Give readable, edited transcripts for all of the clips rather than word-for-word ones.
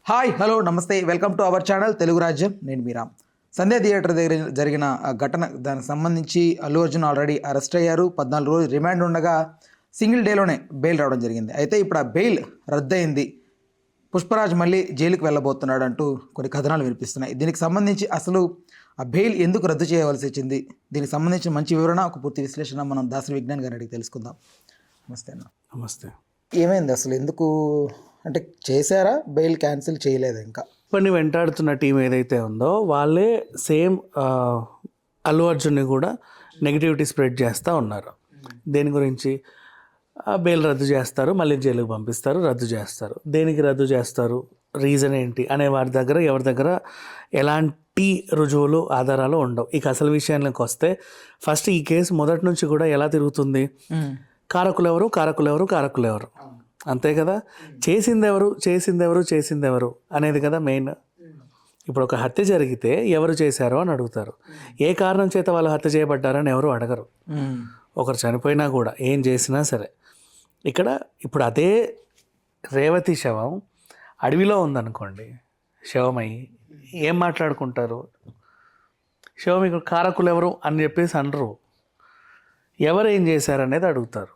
Hi hello నమస్తే welcome to our channel Telugu రాజ్యం. నేను మీరామ్. సంధ్య థియేటర్ దగ్గర జరిగిన ఘటన దానికి సంబంధించి అల్లు అర్జున్ ఆల్రెడీ అరెస్ట్ అయ్యారు. 14 రోజులు రిమాండ్ ఉండగా సింగిల్ డేలోనే బెయిల్ రావడం జరిగింది. అయితే ఇప్పుడు ఆ బెయిల్ రద్దయింది. పుష్పరాజ్ మళ్ళీ జైలుకి వెళ్ళబోతున్నాడు అంటూ కొన్ని కథనాలు వినిపిస్తున్నాయి. దీనికి సంబంధించి అసలు ఆ బెయిల్ ఎందుకు రద్దు చేయవలసి వచ్చింది, దీనికి సంబంధించిన మంచి వివరణ, ఒక పూర్తి విశ్లేషణ మనం దాసరి విజ్ఞాన్ గారిని అడిగి తెలుసుకుందాం. నమస్తే అన్న. నమస్తే. ఏమైంది అసలు, ఎందుకు అంటే చేశారా, బెయిల్ క్యాన్సిల్ చేయలేదు? ఇంకా కొన్ని వెంటాడుతున్న టీం ఏదైతే ఉందో వాళ్ళే సేమ్ అల్లు అర్జున్ని కూడా నెగిటివిటీ స్ప్రెడ్ చేస్తూ ఉన్నారు. దేని గురించి? బెయిల్ రద్దు చేస్తారు, మళ్ళీ జైలుకి పంపిస్తారు, రద్దు చేస్తారు. దేనికి రద్దు చేస్తారు, రీజన్ ఏంటి అనే వారి దగ్గర ఎవరి దగ్గర ఎలాంటి రుజువులు ఆధారాలు ఉండవు. ఇక అసలు విషయానికి వస్తే ఫస్ట్ ఈ కేసు మొదటి నుంచి కూడా ఎలా తిరుగుతుంది, కారకులెవరు కారకులెవరు కారకులెవరు, అంతే కదా. చేసిందెవరు చేసిందెవరు చేసిందెవరు అనేది కదా మెయిన్. ఇప్పుడు ఒక హత్య జరిగితే ఎవరు చేశారో అని అడుగుతారు. ఏ కారణం చేత వాళ్ళు హత్య చేయబడ్డారని ఎవరు అడగరు. ఒకరు చనిపోయినా కూడా ఏం చేసినా సరే. ఇక్కడ ఇప్పుడు అదే రేవతి శవం అడవిలో ఉందనుకోండి, శవమై ఏం మాట్లాడుకుంటారు? శవం ఇక్కడ కారకులు ఎవరు అని చెప్పేసి అనరు, ఎవరు ఏం చేశారనేది అడుగుతారు.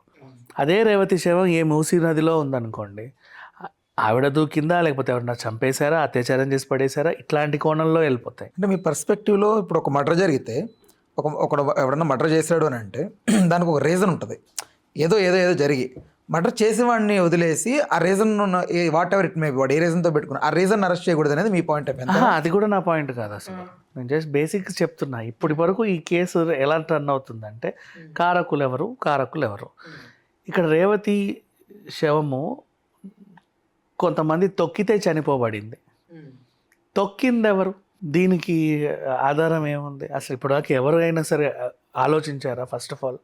అదే రేవతి శవం ఏ మూసీ నదిలో ఉందనుకోండి, ఆవిడ దూకిందా లేకపోతే ఎవరన్నా చంపేశారా, అత్యాచారం చేసి పడేశారా, ఇట్లాంటి కోణంలో వెళ్ళిపోతాయి. అంటే మీ పర్స్పెక్టివ్లో ఇప్పుడు ఒక మర్డర్ జరిగితే ఒకడు ఎవడన్నా మర్డర్ చేశాడు అని అంటే దానికి ఒక రీజన్ ఉంటుంది. ఏదో ఏదో ఏదో జరిగి మర్డర్ చేసేవాడిని వదిలేసి ఆ reason what ever it may be, వాడు ఏ రీజన్తో పెట్టుకున్నా ఆ రీజన్ అరెస్ట్ చేయకూడదు అనేది మీ పాయింట్ అయిపోయింది. అది కూడా నా పాయింట్ కాదు అసలు. నేను జస్ట్ బేసిక్స్ చెప్తున్నా. ఇప్పటి వరకు ఈ కేసు ఎలా టర్న్ అవుతుందంటే కారకులు ఎవరు కారకులు ఎవరు. ఇక్కడ రేవతి శవము కొంతమంది తొక్కితే చనిపోబడింది. తొక్కింది ఎవరు? దీనికి ఆధారం ఏముంది అసలు? ఇప్పటిదాకా ఎవరైనా సరే ఆలోచించారా? ఫస్ట్ ఆఫ్ ఆల్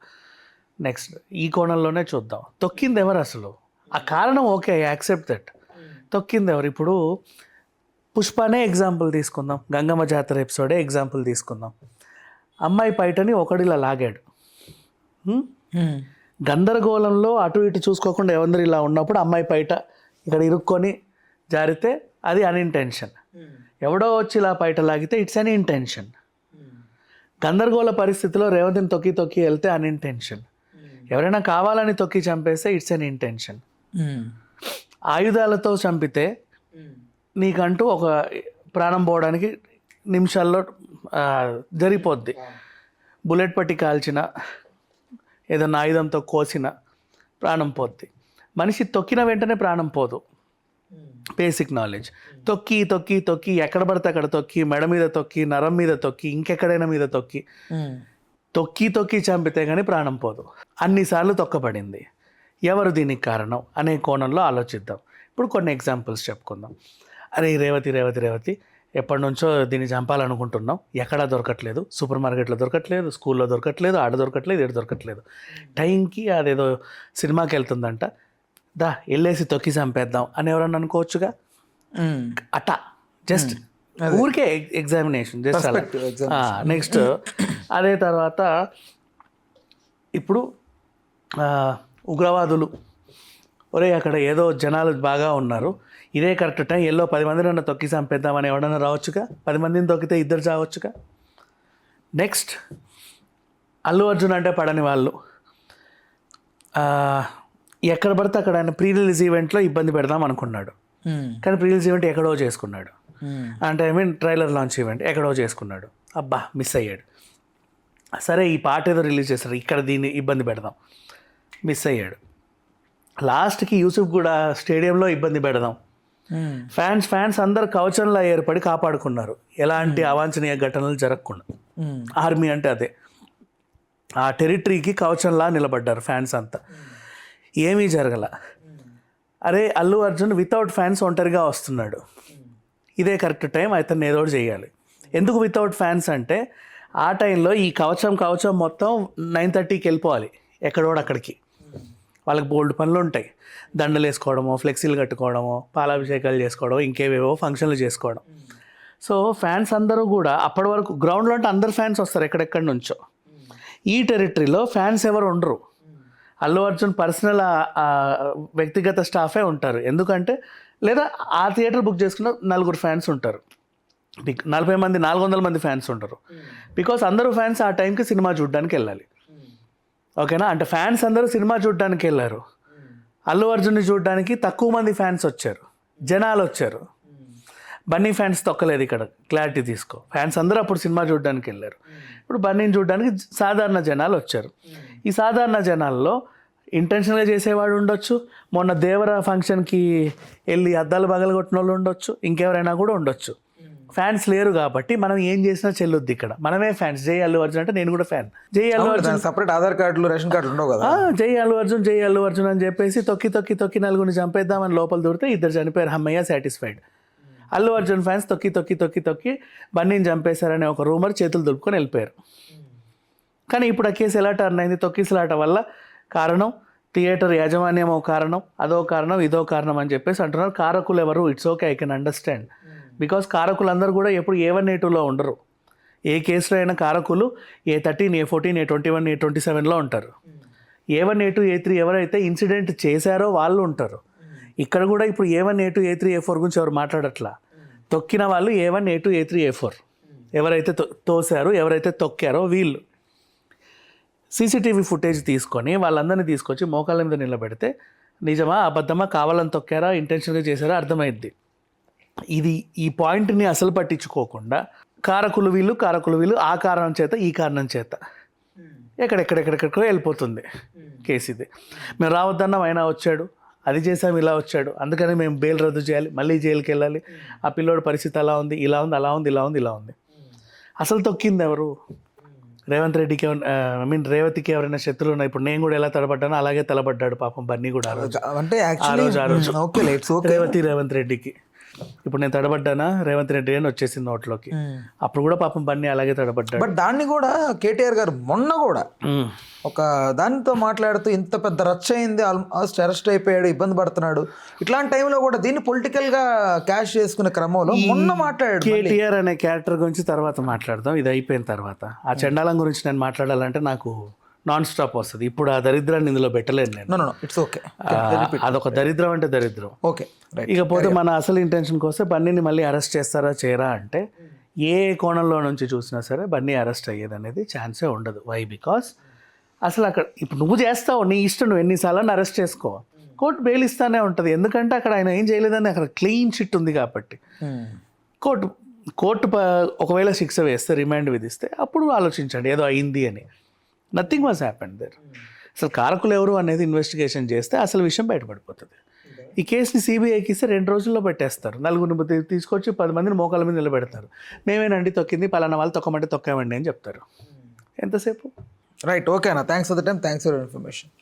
నెక్స్ట్ ఈ కోణంలోనే చూద్దాం. తొక్కింది ఎవరు అసలు? ఆ కారణం ఓకే, ఐ యాక్సెప్ట్ దట్. తొక్కింది ఎవరు? ఇప్పుడు పుష్పనే ఎగ్జాంపుల్ తీసుకుందాం, గంగమ్మ జాతర ఎపిసోడే ఎగ్జాంపుల్ తీసుకుందాం. అమ్మాయి పైటని ఒకడిలా లాగాడు. గందరగోళంలో అటు ఇటు చూసుకోకుండా ఎవరి ఇలా ఉన్నప్పుడు అమ్మాయి పైట ఇక్కడ ఇరుక్కొని జారితే అది అన్ఇంటెన్షన్. ఎవడో వచ్చి ఇలా పైట లాగితే ఇట్స్ అన్ ఇంటెన్షన్. గందరగోళ పరిస్థితిలో రేవతిని తొక్కి తొక్కి వెళ్తే అన్ఇంటెన్షన్. ఎవరైనా కావాలని తొక్కి చంపేస్తే ఇట్స్ అన్ ఇంటెన్షన్. ఆయుధాలతో చంపితే నీకంటూ ఒక ప్రాణం పోవడానికి నిమిషాల్లో జరిగిపోద్ది. బుల్లెట్ పట్టి కాల్చిన, ఏదన్నా ఆయుధంతో కోసిన ప్రాణం పోద్ది. మనిషి తొక్కిన వెంటనే ప్రాణం పోదు. Basic knowledge. తొక్కి తొక్కి తొక్కి ఎక్కడ పడితే అక్కడ తొక్కి, మెడ మీద తొక్కి, నరం మీద తొక్కి, ఇంకెక్కడైనా మీద తొక్కి తొక్కి తొక్కి చంపితే కానీ ప్రాణం పోదు. అన్నిసార్లు తొక్కబడింది. ఎవరు దీనికి కారణం అనే కోణంలో ఆలోచిద్దాం. ఇప్పుడు కొన్ని ఎగ్జాంపుల్స్ చెప్పుకుందాం. అరే రేవతి రేవతి రేవతి ఎప్పటి నుంచో దీన్ని చంపాలనుకుంటున్నాం, ఎక్కడా దొరకట్లేదు, సూపర్ మార్కెట్లో దొరకట్లేదు, స్కూల్లో దొరకట్లేదు, ఆడ దొరకట్లేదు, ఏడు దొరకట్లేదు. టైంకి అదేదో సినిమాకి వెళ్తుందంట, దా వెళ్ళేసి తొక్కి చంపేద్దాం అని ఎవరన్నా అనుకోవచ్చుగా. అట జస్ట్ ఊరికే ఎగ్జామినేషన్ జస్ట్ అలా. నెక్స్ట్ అదే తర్వాత ఇప్పుడు ఉగ్రవాదులు, ఒరే అక్కడ ఏదో జనాలు బాగా ఉన్నారు, ఇదే కరెక్ట్ టైం, ఎల్లో 10 మందిని తొక్కి చంపేద్దామని ఎవడన్నా రావచ్చుగా. 10 మందిని తొక్కితే 2 చావచ్చుగా. నెక్స్ట్ అల్లు అర్జున్ అంటే పడని వాళ్ళు ఎక్కడ పడితే అక్కడ ఆయన ప్రీ రిలీజ్ ఈవెంట్లో ఇబ్బంది పెడదాం అనుకున్నాడు, కానీ ప్రీ రిలీజ్ ఈవెంట్ ఎక్కడో చేసుకున్నాడు. అంటే ట్రైలర్ లాంచ్ ఈవెంట్ ఎక్కడో చేసుకున్నాడు, అబ్బా మిస్ అయ్యాడు. సరే ఈ పాట ఏదో రిలీజ్ చేస్తారు, ఇక్కడ దీన్ని ఇబ్బంది పెడదాం, మిస్ అయ్యాడు. లాస్ట్కి యూసుఫ్ కూడా స్టేడియంలో ఇబ్బంది పెడదాం, ఫ్యాన్స్ అందరు కవచంలా ఏర్పడి కాపాడుకున్నారు, ఎలాంటి అవాంఛనీయ ఘటనలు జరగకుండా. ఆర్మీ అంటే అదే, ఆ టెరిటరీకి కవచంలా నిలబడ్డారు ఫ్యాన్స్ అంతా, ఏమీ జరగల. అరే అల్లు అర్జున్ వితౌట్ ఫ్యాన్స్ ఒంటరిగా వస్తున్నాడు, ఇదే కరెక్ట్ టైం, అతన్ని ఏదో ఒకటి చేయాలి. ఎందుకు వితౌట్ ఫ్యాన్స్ అంటే ఆ టైంలో ఈ కవచం మొత్తం 9:30కి వెళ్ళిపోవాలి ఎక్కడోడు అక్కడికి. వాళ్ళకి బోల్డ్ పనులు ఉంటాయి, దండలు వేసుకోవడమో, ఫ్లెక్సీలు కట్టుకోవడమో, పాలాభిషేకాలు చేసుకోవడమో, ఇంకేవేవో ఫంక్షన్లు చేసుకోవడం. సో ఫ్యాన్స్ అందరూ కూడా అప్పటి వరకు గ్రౌండ్లో అంటే అందరు ఫ్యాన్స్ వస్తారు ఎక్కడెక్కడి నుంచో. ఈ టెరిటరీలో ఫ్యాన్స్ ఎవరు ఉండరు. అల్లు అర్జున్ పర్సనల్ వ్యక్తిగత స్టాఫే ఉంటారు. ఎందుకంటే లేదా ఆ థియేటర్ బుక్ చేసుకున్న 4 ఫ్యాన్స్ ఉంటారు, 40 మంది 400 మంది ఫ్యాన్స్ ఉంటారు. బికాస్ అందరూ ఫ్యాన్స్ ఆ టైంకి సినిమా చూడడానికి వెళ్ళాలి. ఓకేనా, అంటే ఫ్యాన్స్ అందరూ సినిమా చూడడానికి వెళ్ళారు. అల్లు అర్జున్ని చూడడానికి తక్కువ మంది ఫ్యాన్స్ వచ్చారు, జనాలు వచ్చారు. బన్నీ ఫ్యాన్స్ తొక్కలేదు, ఇక్కడ క్లారిటీ తీసుకో. ఫ్యాన్స్ అందరూ అప్పుడు సినిమా చూడడానికి వెళ్ళారు. ఇప్పుడు బన్నీని చూడడానికి సాధారణ జనాలు వచ్చారు. ఈ సాధారణ జనాల్లో ఇంటెన్షనల్గా చేసేవాడు ఉండొచ్చు, మొన్న దేవర ఫంక్షన్కి వెళ్ళి అద్దాలు పగలగొట్టిన వాళ్ళు ఉండొచ్చు, ఇంకెవరైనా కూడా ఉండొచ్చు. ఫ్యాన్స్ లేరు కాబట్టి మనం ఏం చేసినా చెల్లుద్ది. ఇక్కడ మనమే ఫ్యాన్స్. జై అల్లు అర్జున్ అంటే నేను కూడా ఫ్యాన్. జై అల్లు అర్జున్ సపరేట్ ఆధార్ కార్డులు రేషన్ కార్డులు ఉండవు కదా. జై అల్లు అర్జున్, జై అల్లు అర్జున్ అని చెప్పేసి తొక్కి తొక్కి తొక్కి నలుగురిని చంపేద్దామని లోపల దూరితే 2 చనిపోయారు, హమ్మయ్య సాటిస్ఫైడ్. అల్లు అర్జున్ ఫ్యాన్స్ తొక్కి తొక్కి తొక్కి తొక్కి బన్నీని చంపేశారనే ఒక రూమర్ చేతులు దులుపుకొని వెళ్ళిపోయారు. కానీ ఇప్పుడు ఆ కేసు ఎలా టర్న్ అయింది? తొక్కిసలాట వల్ల కారణం థియేటర్ యాజమాన్యం ఒక కారణం, అదో కారణం, ఇదో కారణం అని చెప్పేసి అంటున్నారు. కారకులు ఎవరు? It's okay, I can understand. Because కారకులందరూ కూడా ఎప్పుడు A1 A2లో ఉండరు. ఏ కేసులో అయినా కారకులు A13 A14 A21 A27లో ఉంటారు. A1 A2 A3 ఎవరైతే ఇన్సిడెంట్ చేశారో వాళ్ళు ఉంటారు. ఇక్కడ కూడా ఇప్పుడు A1 A2 A3 A4 గురించి ఎవరు మాట్లాడట్లా. తొక్కిన వాళ్ళు A1 A2 A3 A4 ఎవరైతే తోసారో, ఎవరైతే తొక్కారో వీళ్ళు. CCTV ఫుటేజ్ తీసుకొని వాళ్ళందరినీ తీసుకొచ్చి మోకాళ్ళ మీద నిలబెడితే నిజమా అబద్ధమా, కావాలని తొక్కారా, ఇంటెన్షన్గా చేశారా అర్థమైద్ది. ఇది ఈ పాయింట్ని అసలు పట్టించుకోకుండా కారకులు వీళ్ళు ఆ కారణం చేత ఈ కారణం చేత ఎక్కడెక్కడెక్కడెక్కడికో వెళ్ళిపోతుంది కేసు. ఇది మేము రావద్దన్నాం, అయినా వచ్చాడు, అది చేసాం, ఇలా వచ్చాడు, అందుకని మేము బెయిల్ రద్దు చేయాలి, మళ్ళీ జైలుకి వెళ్ళాలి, ఆ పిల్లోడి పరిస్థితి అలా ఉంది, ఇలా ఉంది, అలా ఉంది, ఇలా ఉంది, ఇలా ఉంది. అసలు తొక్కింది ఎవరు? రేవంత్ రెడ్డికి రేవతికి ఎవరైనా శత్రువులు ఉన్నాయి. ఇప్పుడు నేను కూడా ఎలా తడబడ్డానో అలాగే తలబడ్డాడు పాపం బన్నీ కూడా ఆ రోజు. అంటే రేవంత్ రెడ్డికి ఇప్పుడు నేను తడబడ్డానా, రేవంత్ రెడ్డి అని వచ్చేసింది నోట్లోకి. అప్పుడు కూడా పాపం బన్నీ అలాగే తడబడ్డాడు. బట్ దాన్ని కూడా కేటీఆర్ గారు మొన్న కూడా ఒక దానితో మాట్లాడుతూ ఇంత పెద్ద రచ్చ అయింది, ఆల్మోస్ట్ అరెస్ట్ అయిపోయాడు, ఇబ్బంది పడుతున్నాడు, ఇట్లాంటి టైంలో కూడా దీన్ని పొలిటికల్ గా క్యాష్ చేసుకునే క్రమంలో మొన్న మాట్లాడాడు. కేటీఆర్ అనే క్యారెక్టర్ గురించి తర్వాత మాట్లాడదాం, ఇది అయిపోయిన తర్వాత. ఆ చండాలం గురించి నేను మాట్లాడాలంటే నాకు నాన్ స్టాప్ వస్తుంది. ఇప్పుడు ఆ దరిద్రాన్ని ఇందులో పెట్టలేను నేను. ఇట్స్ ఓకే, అదొక దరిద్రం అంటే దరిద్రం. ఓకే, ఇకపోతే మన అసలు ఇంటెన్షన్కి వస్తే బన్నీని మళ్ళీ అరెస్ట్ చేస్తారా చేయరా అంటే ఏ కోణంలో నుంచి చూసినా సరే బన్నీ అరెస్ట్ అయ్యేది అనేది ఛాన్సే ఉండదు. వై? బికాస్ అసలు అక్కడ ఇప్పుడు నువ్వు చేస్తావు, నీ ఇష్టం, నువ్వు ఎన్నిసార్లు అరెస్ట్ చేసుకో, కోర్టు బెయిల్ ఇస్తానే ఉంటుంది. ఎందుకంటే అక్కడ ఆయన ఏం చేయలేదని అక్కడ క్లీన్ చిట్ ఉంది కాబట్టి. కోర్టు ఒకవేళ శిక్ష వేస్తే, రిమాండ్ విధిస్తే అప్పుడు ఆలోచించండి ఏదో అయింది అని. Nothing was happened there. అసలు కారకులు ఎవరు అనేది ఇన్వెస్టిగేషన్ చేస్తే అసలు విషయం బయటపడిపోతుంది. ఈ కేసుని CBIకి ఇస్తే 2 రోజుల్లో పెట్టేస్తారు. 4 తీసుకొచ్చి 10 మందిని మోకాళ్ళ మీద నిలబెడతారు. మేమేనండి తొక్కింది, పలానా వాళ్ళు తొక్కమంటే తొక్కామండి అని చెప్తారు. ఎంతసేపు? రైట్, ఓకే అన్న, thanks for the time, thanks for information.